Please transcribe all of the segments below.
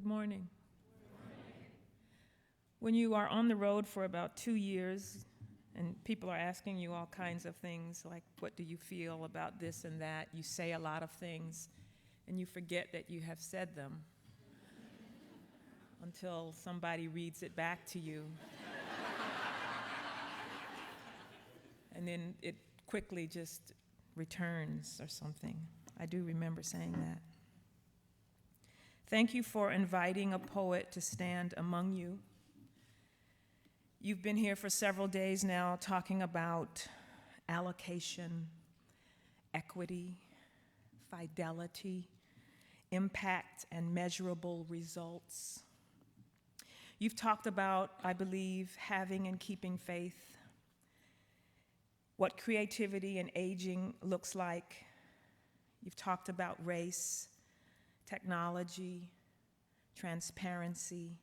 Good morning. When you are on the road for about 2 years and people are asking you all kinds of things like, what do you feel about this and that? You say a lot of things and you forget that you have said them until somebody reads it back to you. And then it quickly just returns or something. I do remember saying that. Thank you for inviting a poet to stand among you. You've been here for several days now talking about allocation, equity, fidelity, impact, and measurable results. You've talked about, I believe, having and keeping faith, what creativity and aging looks like. You've talked about race, technology, transparency,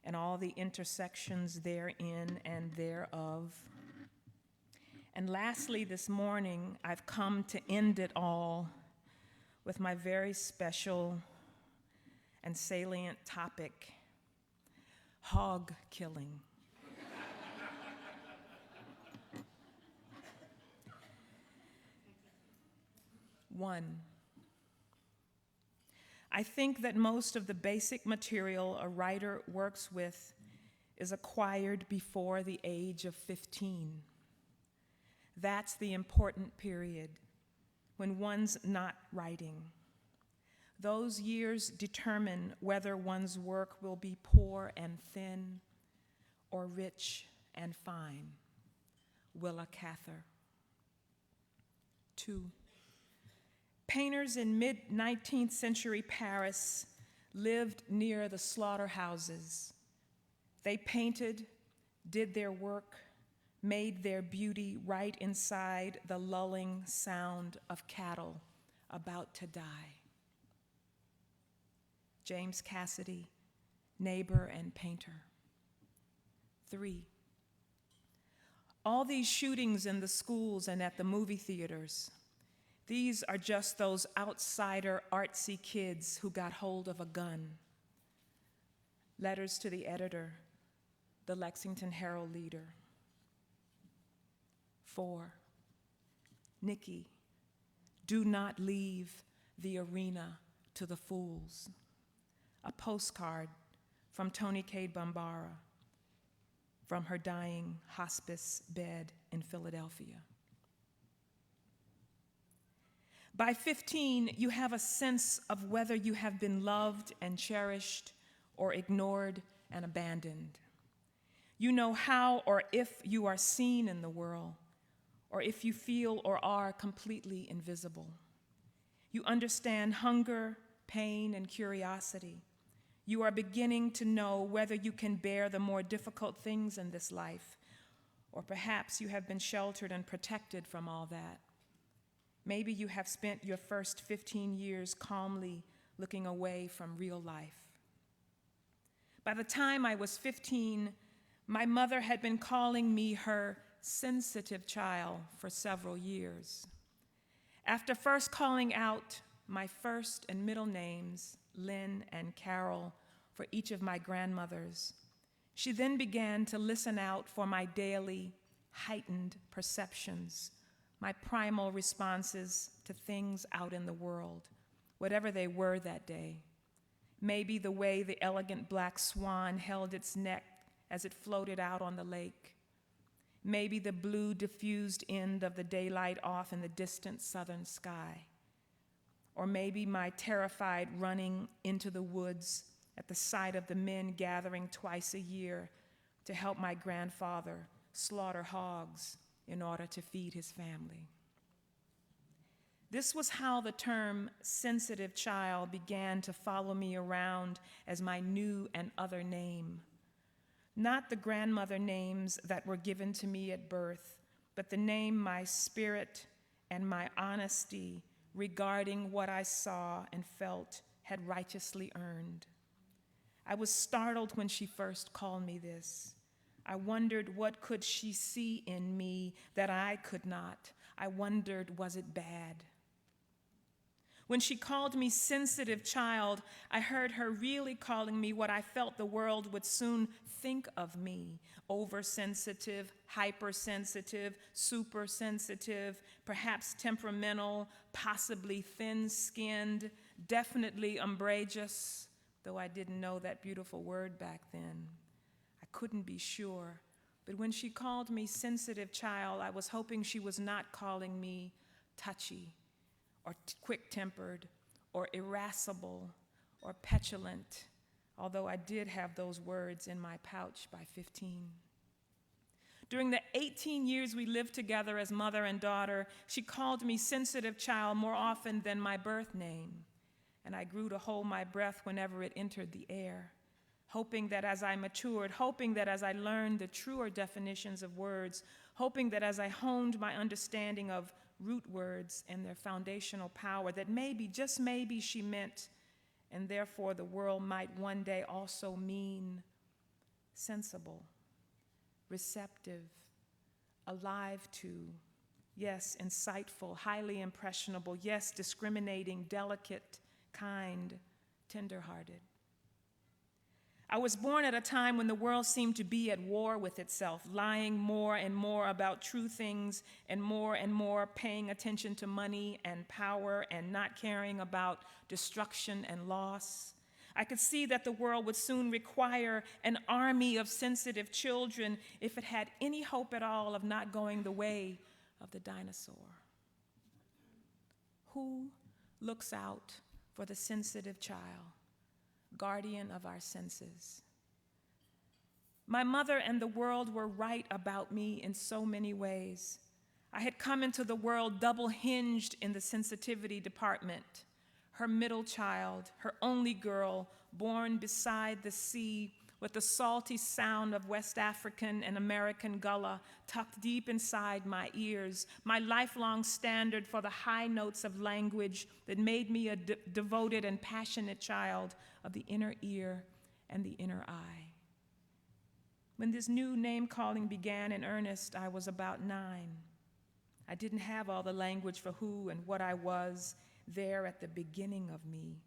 and all the intersections therein and thereof. And lastly, this morning, I've come to end it all with my very special and salient topic, hog killing. One, I think that most of the basic material a writer works with is acquired before the age of 15. That's the important period when one's not writing. Those years determine whether one's work will be poor and thin or rich and fine. Willa Cather. 2. Painters in mid-19th century Paris lived near the slaughterhouses. They painted, did their work, made their beauty right inside the lulling sound of cattle about to die. James Cassidy, neighbor and painter. 3. All these shootings in the schools and at the movie theaters, these are just those outsider artsy kids who got hold of a gun. Letters to the editor, the Lexington Herald leader. 4. Nikky, do not leave the arena to the fools. A postcard from Toni Cade Bambara from her dying hospice bed in Philadelphia. By 15, you have a sense of whether you have been loved and cherished or ignored and abandoned. You know how or if you are seen in the world, or if you feel or are completely invisible. You understand hunger, pain, and curiosity. You are beginning to know whether you can bear the more difficult things in this life, or perhaps you have been sheltered and protected from all that. Maybe you have spent your first 15 years calmly looking away from real life. By the time I was 15, my mother had been calling me her sensitive child for several years. After first calling out my first and middle names, Lynn and Carol, for each of my grandmothers, she then began to listen out for my daily heightened perceptions, my primal responses to things out in the world, whatever they were that day. Maybe the way the elegant black swan held its neck as it floated out on the lake. Maybe the blue diffused end of the daylight off in the distant southern sky. Or maybe my terrified running into the woods at the sight of the men gathering twice a year to help my grandfather slaughter hogs in order to feed his family. This was how the term sensitive child began to follow me around as my new and other name. Not the grandmother names that were given to me at birth, but the name my spirit and my honesty regarding what I saw and felt had righteously earned. I was startled when she first called me this. I wondered what could she see in me that I could not. I wondered, was it bad? When she called me sensitive child, I heard her really calling me what I felt the world would soon think of me: oversensitive, hypersensitive, supersensitive, perhaps temperamental, possibly thin-skinned, definitely umbrageous, though I didn't know that beautiful word back then. I couldn't be sure. But when she called me sensitive child, I was hoping she was not calling me touchy or quick-tempered or irascible or petulant, although I did have those words in my pouch by 15. During the 18 years we lived together as mother and daughter, she called me sensitive child more often than my birth name, and I grew to hold my breath whenever it entered the air, hoping that as I matured, hoping that as I learned the truer definitions of words, hoping that as I honed my understanding of root words and their foundational power, that maybe, just maybe, she meant, and therefore the world might one day also mean sensible, receptive, alive to, yes, insightful, highly impressionable, yes, discriminating, delicate, kind, tender-hearted. I was born at a time when the world seemed to be at war with itself, lying more and more about true things and more paying attention to money and power and not caring about destruction and loss. I could see that the world would soon require an army of sensitive children if it had any hope at all of not going the way of the dinosaur. Who looks out for the sensitive child, guardian of our senses? My mother and the world were right about me in so many ways. I had come into the world double-hinged in the sensitivity department. Her middle child, her only girl, born beside the sea with the salty sound of West African and American gullah tucked deep inside my ears, my lifelong standard for the high notes of language that made me a devoted and passionate child of the inner ear and the inner eye. When this new name-calling began in earnest, I was about 9. I didn't have all the language for who and what I was there at the beginning of me,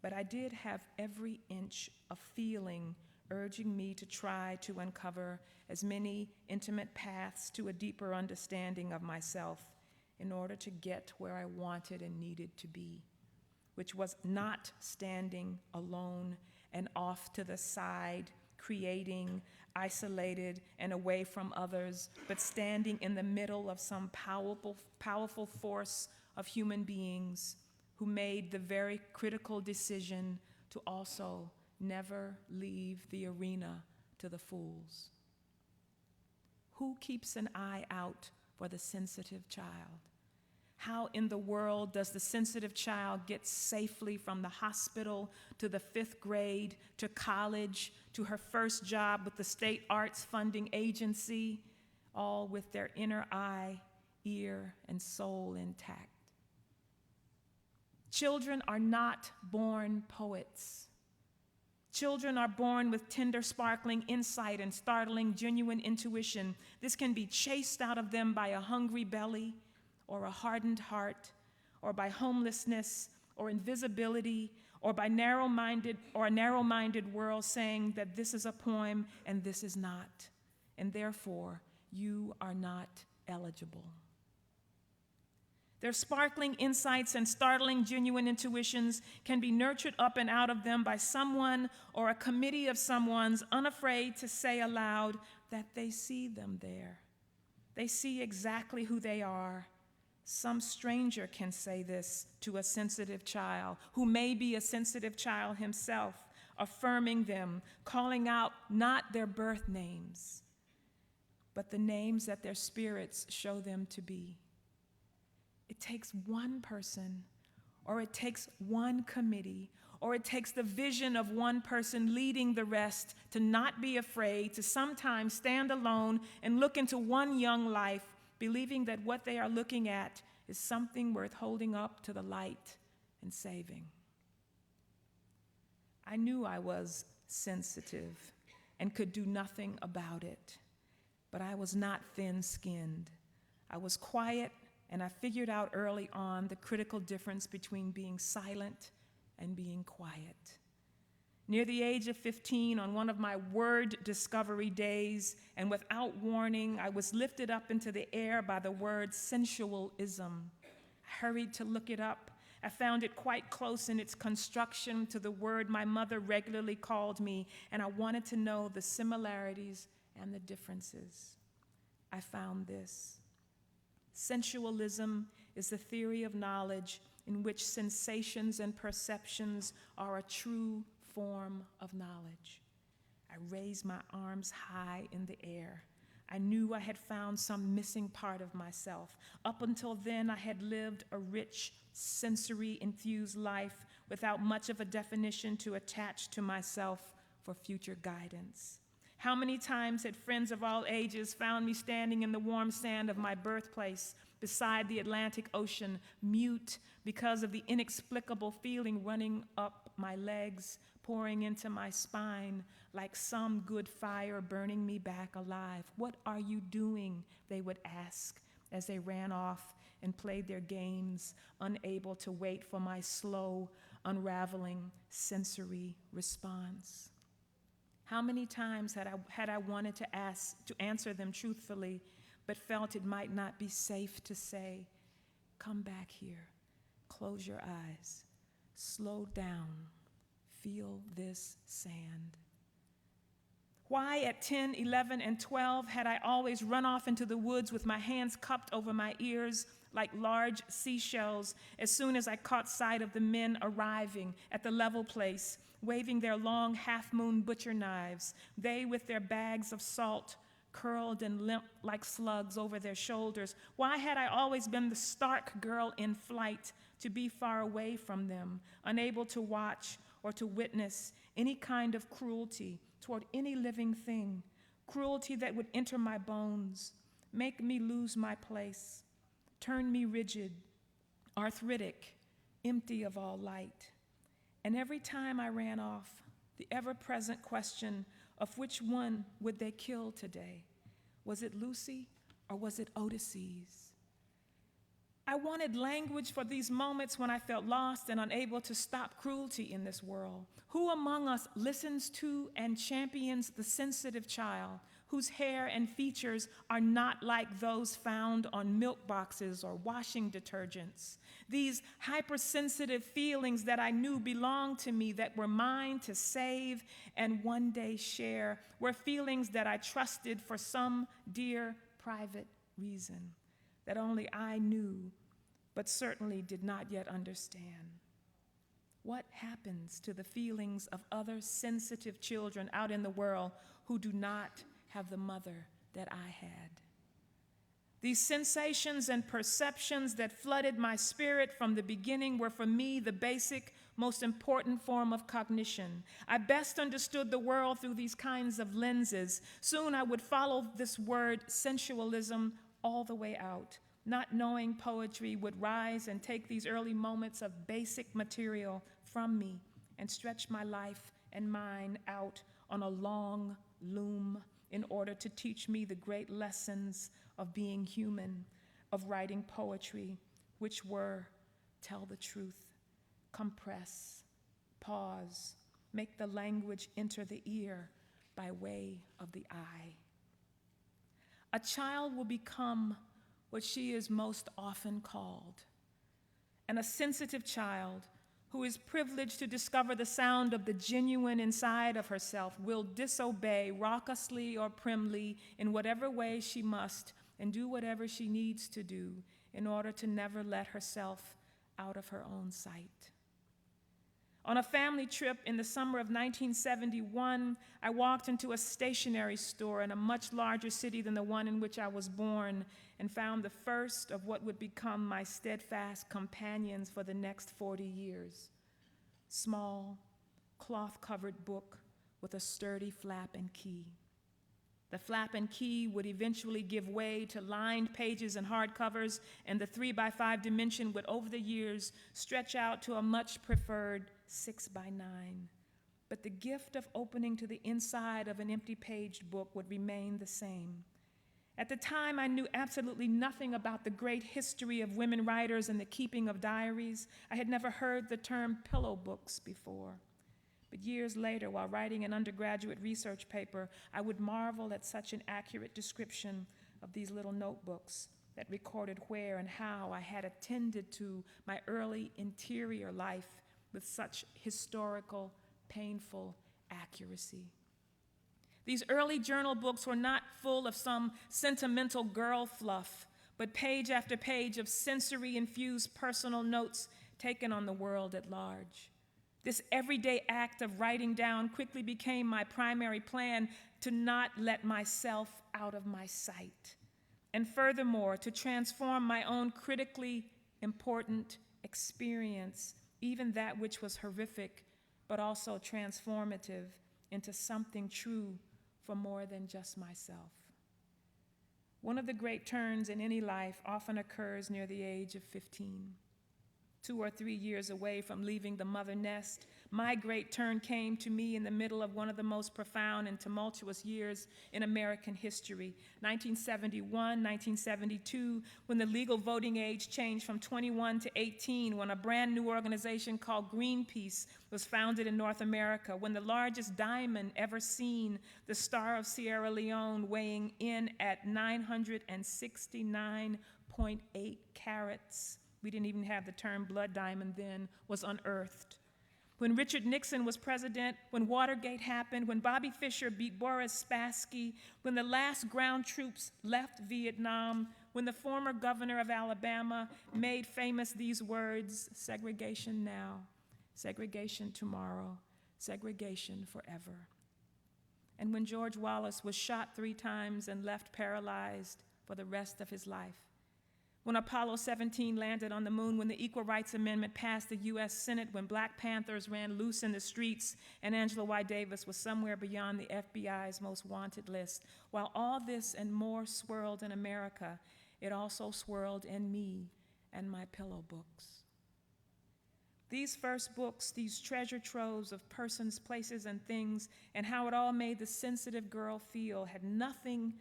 but I did have every inch of feeling urging me to try to uncover as many intimate paths to a deeper understanding of myself in order to get where I wanted and needed to be, which was not standing alone and off to the side, creating, isolated, and away from others, but standing in the middle of some powerful force of human beings who made the very critical decision to also never leave the arena to the fools. Who keeps an eye out for the sensitive child? How in the world does the sensitive child get safely from the hospital to the 5th grade, to college, to her first job with the state arts funding agency, all with their inner eye, ear, and soul intact? Children are not born poets. Children are born with tender, sparkling insight and startling, genuine intuition. This can be chased out of them by a hungry belly, or a hardened heart, or by homelessness, or invisibility, or by a narrow-minded world saying that this is a poem and this is not, and therefore you are not eligible. Their sparkling insights and startling, genuine intuitions can be nurtured up and out of them by someone or a committee of someone's unafraid to say aloud that they see them there. They see exactly who they are. Some stranger can say this to a sensitive child who may be a sensitive child himself, affirming them, calling out not their birth names, but the names that their spirits show them to be. It takes one person, or it takes one committee, or it takes the vision of one person leading the rest to not be afraid, to sometimes stand alone and look into one young life, believing that what they are looking at is something worth holding up to the light and saving. I knew I was sensitive and could do nothing about it, but I was not thin-skinned. I was quiet and I figured out early on the critical difference between being silent and being quiet. Near the age of 15, on one of my word discovery days, and without warning, I was lifted up into the air by the word sensualism. I hurried to look it up. I found it quite close in its construction to the word my mother regularly called me, and I wanted to know the similarities and the differences. I found this. Sensualism is the theory of knowledge in which sensations and perceptions are a true form of knowledge. I raised my arms high in the air. I knew I had found some missing part of myself. Up until then, I had lived a rich, sensory-infused life without much of a definition to attach to myself for future guidance. How many times had friends of all ages found me standing in the warm sand of my birthplace beside the Atlantic Ocean, mute because of the inexplicable feeling running up my legs, pouring into my spine like some good fire burning me back alive. "What are you doing?" they would ask as they ran off and played their games, unable to wait for my slow, unraveling sensory response. How many times had I wanted to answer them truthfully, but felt it might not be safe to say, "Come back here, close your eyes, slow down, feel this sand." Why at 10, 11, and 12 had I always run off into the woods with my hands cupped over my ears like large seashells as soon as I caught sight of the men arriving at the level place, waving their long half-moon butcher knives, they with their bags of salt curled and limp like slugs over their shoulders? Why had I always been the stark girl in flight, to be far away from them, unable to watch or to witness any kind of cruelty toward any living thing, cruelty that would enter my bones, make me lose my place, turn me rigid, arthritic, empty of all light? And every time I ran off, the ever-present question of which one would they kill today? Was it Lucy or was it Odysseus? I wanted language for these moments when I felt lost and unable to stop cruelty in this world. Who among us listens to and champions the sensitive child whose hair and features are not like those found on milk boxes or washing detergents? These hypersensitive feelings that I knew belonged to me, that were mine to save and one day share, were feelings that I trusted for some dear private reason that only I knew, but certainly did not yet understand. What happens to the feelings of other sensitive children out in the world who do not have the mother that I had? These sensations and perceptions that flooded my spirit from the beginning were for me the basic, most important form of cognition. I best understood the world through these kinds of lenses. Soon I would follow this word sensualism all the way out. Not knowing poetry would rise and take these early moments of basic material from me and stretch my life and mine out on a long loom in order to teach me the great lessons of being human, of writing poetry, which were: tell the truth, compress, pause, make the language enter the ear by way of the eye. A child will become what she is most often called, and a sensitive child who is privileged to discover the sound of the genuine inside of herself will disobey raucously or primly in whatever way she must, and do whatever she needs to do in order to never let herself out of her own sight. On a family trip in the summer of 1971, I walked into a stationery store in a much larger city than the one in which I was born, and found the first of what would become my steadfast companions for the next 40 years. Small, cloth-covered book with a sturdy flap and key. The flap and key would eventually give way to lined pages and hardcovers, and the 3x5 dimension would, over the years, stretch out to a much preferred 6x9. But the gift of opening to the inside of an empty-paged book would remain the same. At the time, I knew absolutely nothing about the great history of women writers and the keeping of diaries. I had never heard the term pillow books before. But years later, while writing an undergraduate research paper, I would marvel at such an accurate description of these little notebooks that recorded where and how I had attended to my early interior life with such historical, painful accuracy. These early journal books were not full of some sentimental girl fluff, but page after page of sensory-infused personal notes taken on the world at large. This everyday act of writing down quickly became my primary plan to not let myself out of my sight, and furthermore, to transform my own critically important experience, even that which was horrific, but also transformative, into something true for more than just myself. One of the great turns in any life often occurs near the age of 15. 2 or 3 years away from leaving the mother nest, my great turn came to me in the middle of one of the most profound and tumultuous years in American history, 1971, 1972, when the legal voting age changed from 21 to 18, when a brand new organization called Greenpeace was founded in North America, when the largest diamond ever seen, the Star of Sierra Leone, weighing in at 969.8 carats, we didn't even have the term blood diamond then, was unearthed. When Richard Nixon was president, when Watergate happened, when Bobby Fischer beat Boris Spassky, when the last ground troops left Vietnam, when the former governor of Alabama made famous these words, segregation now, segregation tomorrow, segregation forever. And when George Wallace was shot 3 times and left paralyzed for the rest of his life. When Apollo 17 landed on the moon, when the Equal Rights Amendment passed the US Senate, when Black Panthers ran loose in the streets, and Angela Y. Davis was somewhere beyond the FBI's most wanted list. While all this and more swirled in America, it also swirled in me and my pillow books. These first books, these treasure troves of persons, places, and things, and how it all made the sensitive girl feel, had nothing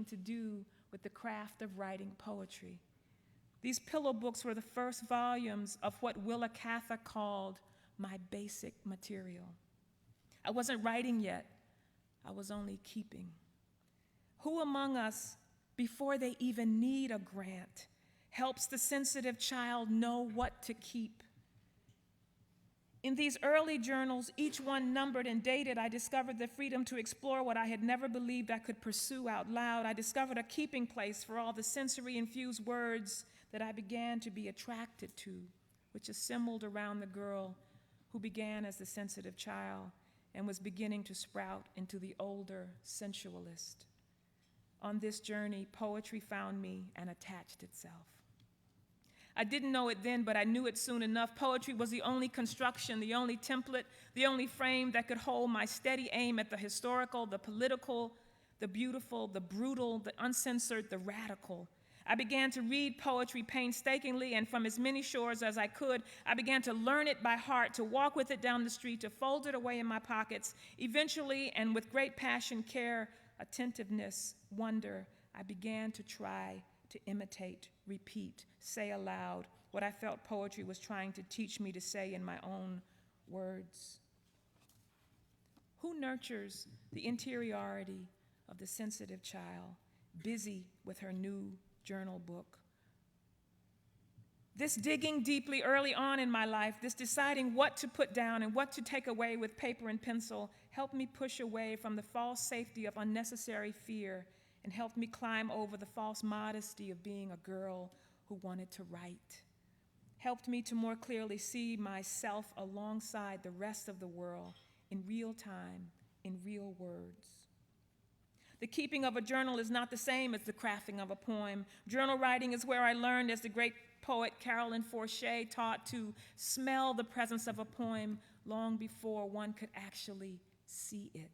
to do with the craft of writing poetry. These pillow books were the first volumes of what Willa Cather called my basic material. I wasn't writing yet, I was only keeping. Who among us, before they even need a grant, helps the sensitive child know what to keep? In these early journals, each one numbered and dated, I discovered the freedom to explore what I had never believed I could pursue out loud. I discovered a keeping place for all the sensory-infused words that I began to be attracted to, which assembled around the girl who began as the sensitive child and was beginning to sprout into the older sensualist. On this journey, poetry found me and attached itself. I didn't know it then, but I knew it soon enough. Poetry was the only construction, the only template, the only frame that could hold my steady aim at the historical, the political, the beautiful, the brutal, the uncensored, the radical. I began to read poetry painstakingly, and from as many shores as I could, I began to learn it by heart, to walk with it down the street, to fold it away in my pockets. Eventually, and with great passion, care, attentiveness, wonder, I began to try to imitate, repeat, say aloud what I felt poetry was trying to teach me to say in my own words. Who nurtures the interiority of the sensitive child, busy with her new journal book? This digging deeply early on in my life, this deciding what to put down and what to take away with paper and pencil, helped me push away from the false safety of unnecessary fear and helped me climb over the false modesty of being a girl who wanted to write. Helped me to more clearly see myself alongside the rest of the world in real time, in real words. The keeping of a journal is not the same as the crafting of a poem. Journal writing is where I learned, as the great poet Carolyn Forche taught, to smell the presence of a poem long before one could actually see it.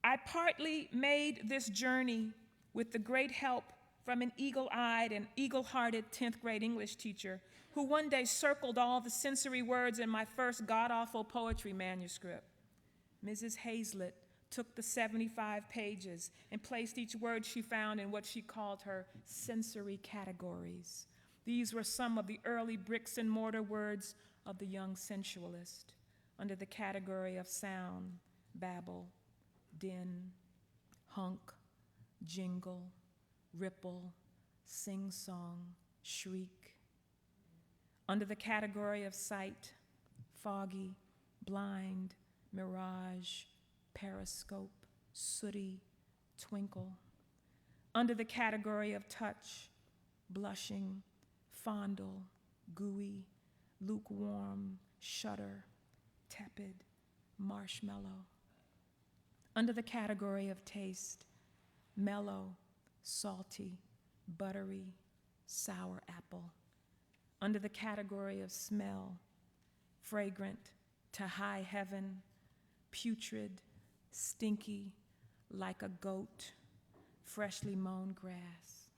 I partly made this journey with the great help from an eagle-eyed and eagle-hearted 10th grade English teacher who one day circled all the sensory words in my first god-awful poetry manuscript. Mrs. Hazlett took the 75 pages and placed each word she found in what she called her sensory categories. These were some of the early bricks and mortar words of the young sensualist under the category of sound, babble, din, hunk, jingle, ripple, sing-song, shriek. Under the category of sight, foggy, blind, mirage, periscope, sooty, twinkle. Under the category of touch, blushing, fondle, gooey, lukewarm, shudder, tepid, marshmallow. Under the category of taste, mellow, salty, buttery, sour apple. Under the category of smell, fragrant to high heaven, putrid, stinky, like a goat, freshly mown grass.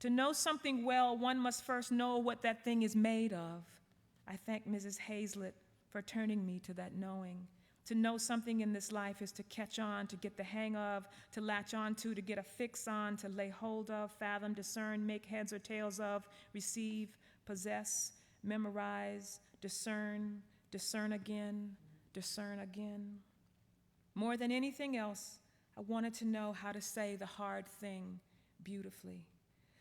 To know something well, one must first know what that thing is made of. I thank Mrs. Hazlett for turning me to that knowing. To know something in this life is to catch on, to get the hang of, to latch on to get a fix on, to lay hold of, fathom, discern, make heads or tails of, receive, possess, memorize, discern, discern again, discern again. More than anything else, I wanted to know how to say the hard thing beautifully.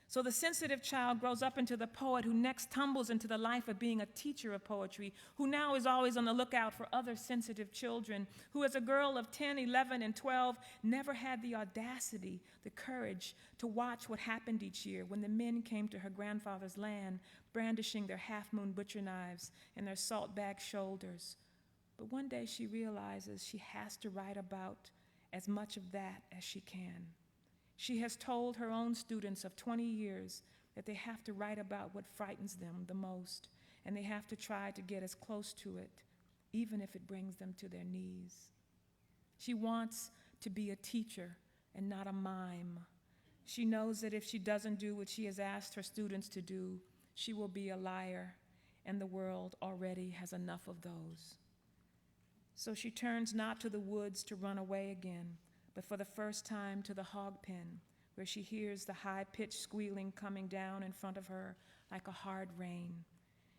So the sensitive child grows up into the poet who next tumbles into the life of being a teacher of poetry, who now is always on the lookout for other sensitive children, who as a girl of 10, 11, and 12 never had the audacity, the courage to watch what happened each year when the men came to her grandfather's land, brandishing their half-moon butcher knives and their salt-bag shoulders. But one day she realizes she has to write about as much of that as she can. She has told her own students of 20 years that they have to write about what frightens them the most, and they have to try to get as close to it, even if it brings them to their knees. She wants to be a teacher and not a mime. She knows that if she doesn't do what she has asked her students to do, she will be a liar, and the world already has enough of those. So she turns not to the woods to run away again, but for the first time to the hog pen, where she hears the high-pitched squealing coming down in front of her like a hard rain.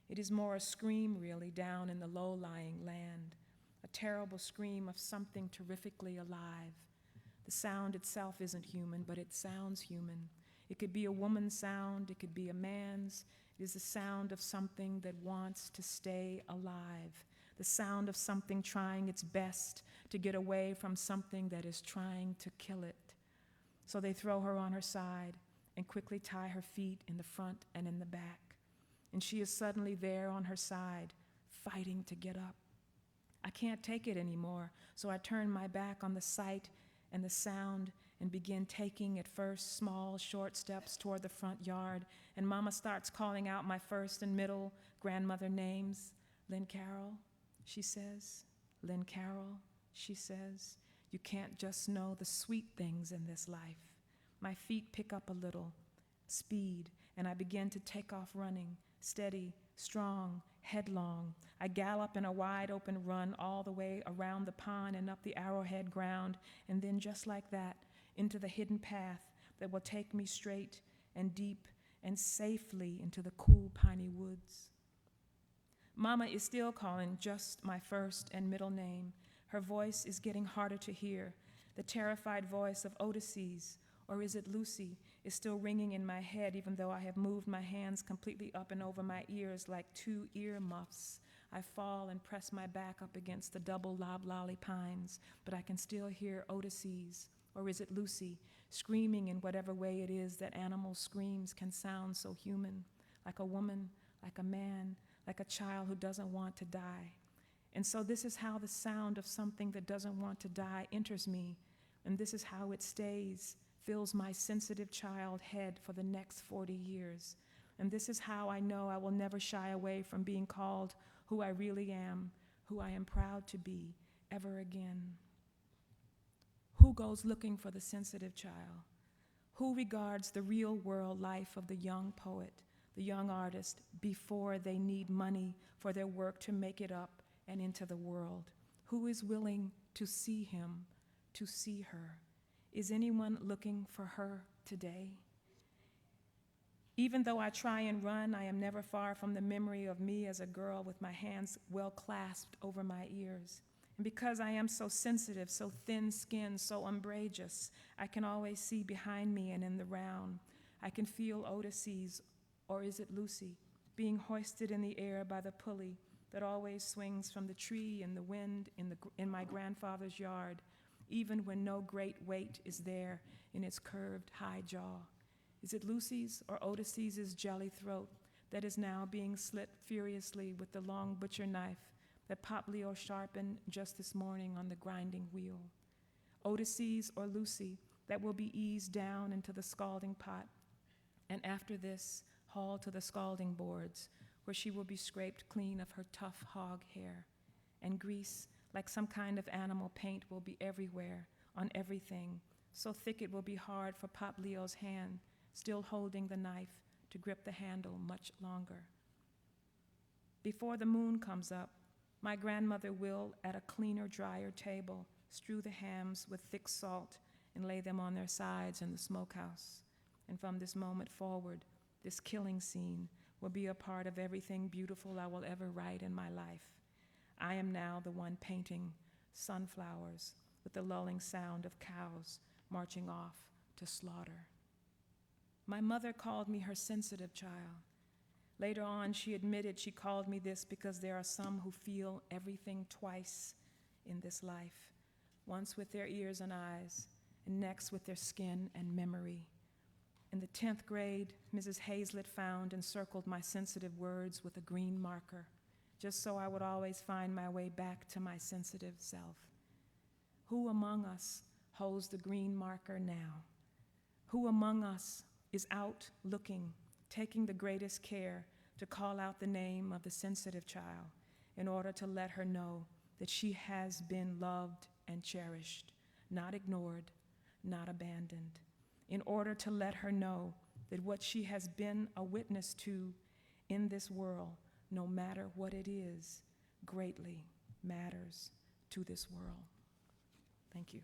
It is more a scream, really, down in the low-lying land, a terrible scream of something terrifically alive. The sound itself isn't human, but it sounds human. It could be a woman's sound, it could be a man's. It is the sound of something that wants to stay alive, the sound of something trying its best to get away from something that is trying to kill it. So they throw her on her side and quickly tie her feet in the front and in the back. And she is suddenly there on her side, fighting to get up. I can't take it anymore, so I turn my back on the sight and the sound and begin taking at first small, short steps toward the front yard. And Mama starts calling out my first and middle grandmother names. Lynn Carroll, she says. Lynn Carroll, she says. You can't just know the sweet things in this life. My feet pick up a little, speed, and I begin to take off running, steady, strong, headlong. I gallop in a wide open run all the way around the pond and up the arrowhead ground, and then just like that, into the hidden path that will take me straight and deep and safely into the cool piney woods. Mama is still calling just my first and middle name. Her voice is getting harder to hear. The terrified voice of Odysseus, or is it Lucy, is still ringing in my head, even though I have moved my hands completely up and over my ears like two ear muffs. I fall and press my back up against the double loblolly pines, but I can still hear Odysseus, or is it Lucy, screaming in whatever way it is that animal screams can sound so human, like a woman, like a man, like a child who doesn't want to die. And so this is how the sound of something that doesn't want to die enters me, and this is how it stays, fills my sensitive child head for the next 40 years. And this is how I know I will never shy away from being called who I really am, who I am proud to be, ever again. Who goes looking for the sensitive child? Who regards the real world life of the young poet, the young artist, before they need money for their work to make it up and into the world? Who is willing to see him, to see her. Is anyone looking for her today? Even though I try and run, I am never far from the memory of me as a girl with my hands well clasped over my ears. And because I am so sensitive, so thin-skinned, so umbrageous, I can always see behind me and in the round. I can feel Odysseus, or is it Lucy, being hoisted in the air by the pulley that always swings from the tree in the wind in my grandfather's yard, even when no great weight is there in its curved high jaw. Is it Lucy's or Odysseus's jelly throat that is now being slit furiously with the long butcher knife that Pop Leo sharpened just this morning on the grinding wheel? Odysseus or Lucy that will be eased down into the scalding pot, and after this, hauled to the scalding boards, where she will be scraped clean of her tough hog hair, and grease, like some kind of animal paint, will be everywhere, on everything, so thick it will be hard for Pop Leo's hand, still holding the knife, to grip the handle much longer. Before the moon comes up, my grandmother will, at a cleaner, drier table, strew the hams with thick salt and lay them on their sides in the smokehouse. And from this moment forward, this killing scene will be a part of everything beautiful I will ever write in my life. I am now the one painting sunflowers with the lulling sound of cows marching off to slaughter. My mother called me her sensitive child. Later on, she admitted she called me this because there are some who feel everything twice in this life, once with their ears and eyes, and next with their skin and memory. In the 10th grade, Mrs. Hazlett found and circled my sensitive words with a green marker, just so I would always find my way back to my sensitive self. Who among us holds the green marker now? Who among us is out looking, taking the greatest care to call out the name of the sensitive child in order to let her know that she has been loved and cherished, not ignored, not abandoned, in order to let her know that what she has been a witness to in this world, no matter what it is, greatly matters to this world. Thank you.